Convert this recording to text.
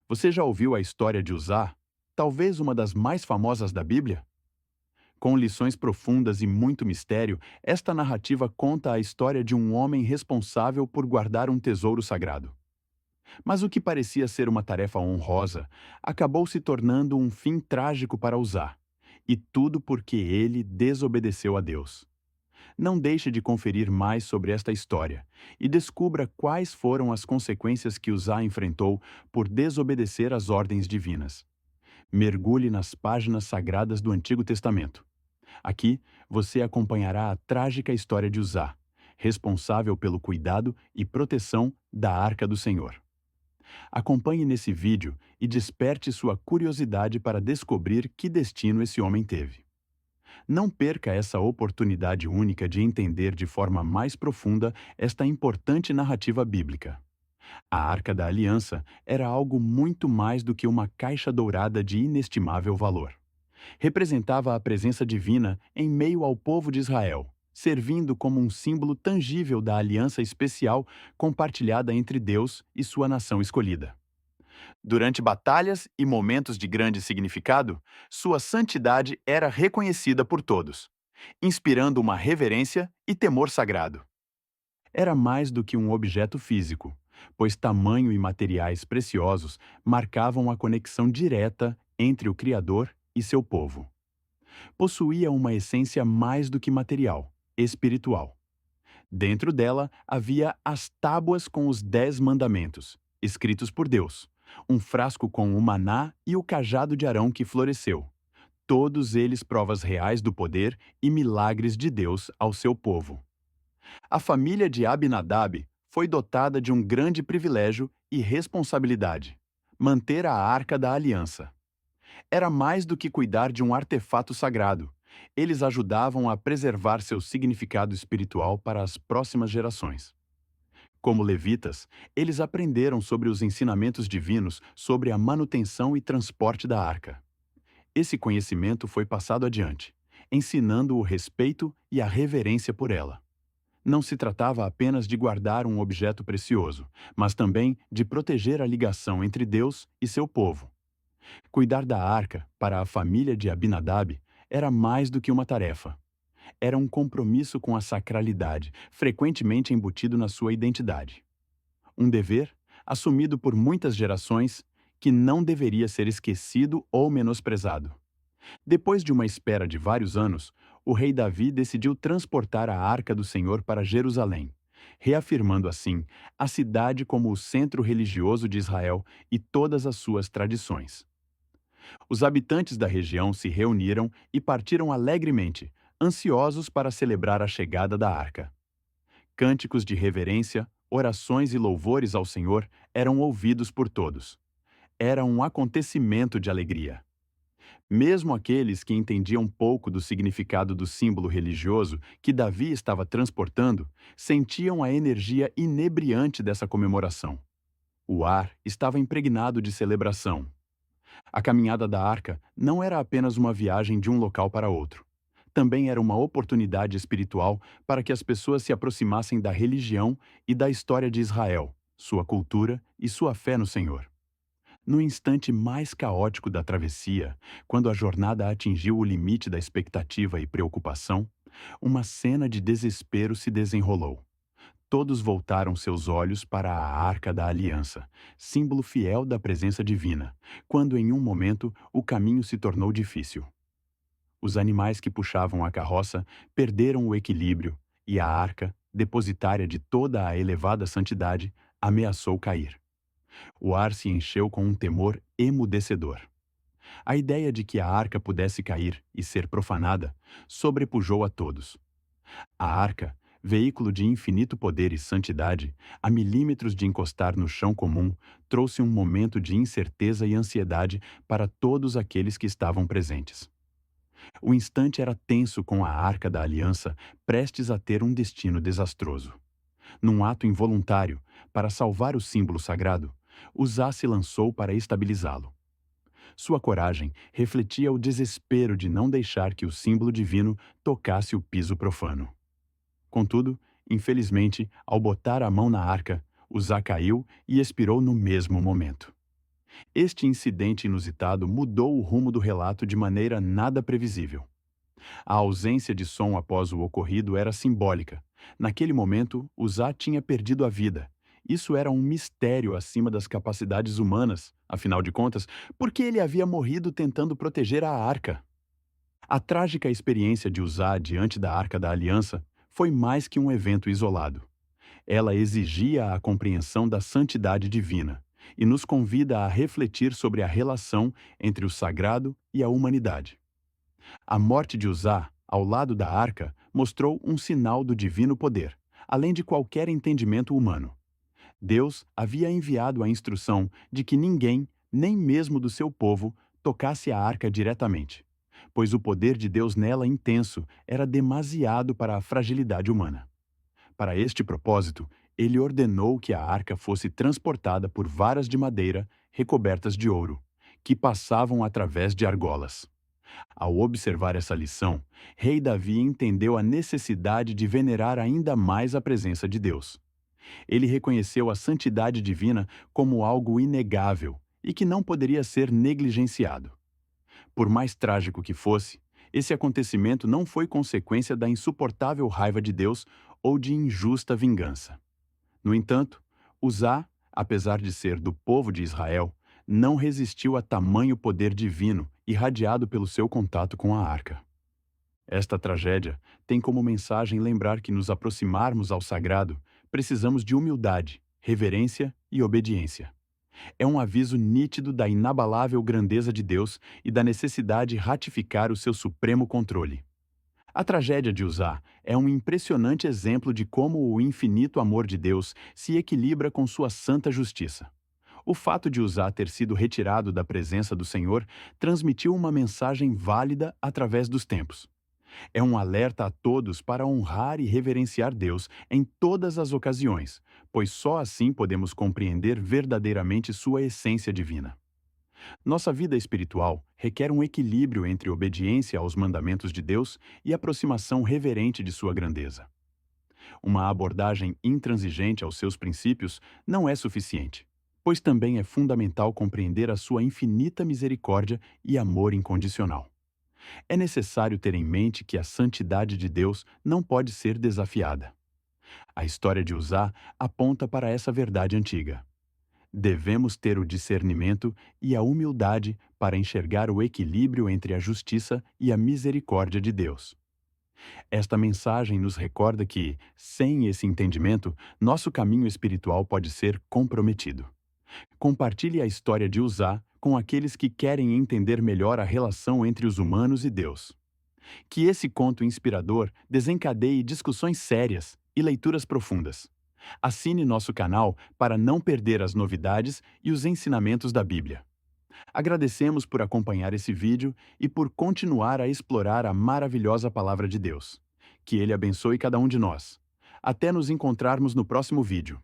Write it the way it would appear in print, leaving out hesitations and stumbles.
Você já ouviu a história de Uzá? Talvez uma das mais famosas da Bíblia? Com lições profundas e muito mistério, esta narrativa conta a história de um homem responsável por guardar um tesouro sagrado. Mas o que parecia ser uma tarefa honrosa acabou se tornando um fim trágico para Uzá. E tudo porque ele desobedeceu a Deus. Não deixe de conferir mais sobre esta história e descubra quais foram as consequências que Uzá enfrentou por desobedecer às ordens divinas. Mergulhe nas páginas sagradas do Antigo Testamento. Aqui você acompanhará a trágica história de Uzá, responsável pelo cuidado e proteção da Arca do Senhor. Acompanhe nesse vídeo e desperte sua curiosidade para descobrir que destino esse homem teve. Não perca essa oportunidade única de entender de forma mais profunda esta importante narrativa bíblica. A Arca da Aliança era algo muito mais do que uma caixa dourada de inestimável valor. Representava a presença divina em meio ao povo de Israel, servindo como um símbolo tangível da aliança especial compartilhada entre Deus e sua nação escolhida. Durante batalhas e momentos de grande significado, sua santidade era reconhecida por todos, inspirando uma reverência e temor sagrado. Era mais do que um objeto físico, pois tamanho e materiais preciosos marcavam a conexão direta entre o Criador e seu povo. Possuía uma essência mais do que material, espiritual. Dentro dela havia as tábuas com os 10 mandamentos, escritos por Deus, um frasco com o maná e o cajado de Arão que floresceu, todos eles provas reais do poder e milagres de Deus ao seu povo. A família de Abinadab foi dotada de um grande privilégio e responsabilidade: manter a Arca da Aliança. Era mais do que cuidar de um artefato sagrado. Eles ajudavam a preservar seu significado espiritual para as próximas gerações. Como levitas, eles aprenderam sobre os ensinamentos divinos sobre a manutenção e transporte da arca. Esse conhecimento foi passado adiante, ensinando o respeito e a reverência por ela. Não se tratava apenas de guardar um objeto precioso, mas também de proteger a ligação entre Deus e seu povo. Cuidar da arca, para a família de Abinadab, era mais do que uma tarefa. Era um compromisso com a sacralidade, frequentemente embutido na sua identidade. Um dever, assumido por muitas gerações, que não deveria ser esquecido ou menosprezado. Depois de uma espera de vários anos, o rei Davi decidiu transportar a Arca do Senhor para Jerusalém, reafirmando assim a cidade como o centro religioso de Israel e todas as suas tradições. Os habitantes da região se reuniram e partiram alegremente, ansiosos para celebrar a chegada da arca. Cânticos de reverência, orações e louvores ao Senhor eram ouvidos por todos. Era um acontecimento de alegria. Mesmo aqueles que entendiam pouco do significado do símbolo religioso que Davi estava transportando, sentiam a energia inebriante dessa comemoração. O ar estava impregnado de celebração. A caminhada da arca não era apenas uma viagem de um local para outro. Também era uma oportunidade espiritual para que as pessoas se aproximassem da religião e da história de Israel, sua cultura e sua fé no Senhor. No instante mais caótico da travessia, quando a jornada atingiu o limite da expectativa e preocupação, uma cena de desespero se desenrolou. Todos voltaram seus olhos para a Arca da Aliança, símbolo fiel da presença divina, quando em um momento o caminho se tornou difícil. Os animais que puxavam a carroça perderam o equilíbrio e a arca, depositária de toda a elevada santidade, ameaçou cair. O ar se encheu com um temor emudecedor. A ideia de que a arca pudesse cair e ser profanada sobrepujou a todos. A arca, veículo de infinito poder e santidade, a milímetros de encostar no chão comum, trouxe um momento de incerteza e ansiedade para todos aqueles que estavam presentes. O instante era tenso com a Arca da Aliança prestes a ter um destino desastroso. Num ato involuntário, para salvar o símbolo sagrado, Uzá se lançou para estabilizá-lo. Sua coragem refletia o desespero de não deixar que o símbolo divino tocasse o piso profano. Contudo, infelizmente, ao botar a mão na arca, Uzá caiu e expirou no mesmo momento. Este incidente inusitado mudou o rumo do relato de maneira nada previsível. A ausência de som após o ocorrido era simbólica. Naquele momento, Uzá tinha perdido a vida. Isso era um mistério acima das capacidades humanas, afinal de contas, porque ele havia morrido tentando proteger a arca. A trágica experiência de Uzá diante da Arca da Aliança foi mais que um evento isolado. Ela exigia a compreensão da santidade divina e nos convida a refletir sobre a relação entre o sagrado e a humanidade. A morte de Uzá, ao lado da arca, mostrou um sinal do divino poder, além de qualquer entendimento humano. Deus havia enviado a instrução de que ninguém, nem mesmo do seu povo, tocasse a arca diretamente, pois o poder de Deus nela intenso era demasiado para a fragilidade humana. Para este propósito, ele ordenou que a arca fosse transportada por varas de madeira recobertas de ouro, que passavam através de argolas. Ao observar essa lição, rei Davi entendeu a necessidade de venerar ainda mais a presença de Deus. Ele reconheceu a santidade divina como algo inegável e que não poderia ser negligenciado. Por mais trágico que fosse, esse acontecimento não foi consequência da insuportável raiva de Deus ou de injusta vingança. No entanto, Uzá, apesar de ser do povo de Israel, não resistiu a tamanho poder divino irradiado pelo seu contato com a arca. Esta tragédia tem como mensagem lembrar que nos aproximarmos ao sagrado, precisamos de humildade, reverência e obediência. É um aviso nítido da inabalável grandeza de Deus e da necessidade de ratificar o seu supremo controle. A tragédia de Uzá é um impressionante exemplo de como o infinito amor de Deus se equilibra com sua santa justiça. O fato de Uzá ter sido retirado da presença do Senhor transmitiu uma mensagem válida através dos tempos. É um alerta a todos para honrar e reverenciar Deus em todas as ocasiões, pois só assim podemos compreender verdadeiramente sua essência divina. Nossa vida espiritual requer um equilíbrio entre obediência aos mandamentos de Deus e aproximação reverente de sua grandeza. Uma abordagem intransigente aos seus princípios não é suficiente, pois também é fundamental compreender a sua infinita misericórdia e amor incondicional. É necessário ter em mente que a santidade de Deus não pode ser desafiada. A história de Uzá aponta para essa verdade antiga. Devemos ter o discernimento e a humildade para enxergar o equilíbrio entre a justiça e a misericórdia de Deus. Esta mensagem nos recorda que, sem esse entendimento, nosso caminho espiritual pode ser comprometido. Compartilhe a história de Uzá com aqueles que querem entender melhor a relação entre os humanos e Deus. Que esse conto inspirador desencadeie discussões sérias e leituras profundas. Assine nosso canal para não perder as novidades e os ensinamentos da Bíblia. Agradecemos por acompanhar esse vídeo e por continuar a explorar a maravilhosa Palavra de Deus. Que Ele abençoe cada um de nós. Até nos encontrarmos no próximo vídeo.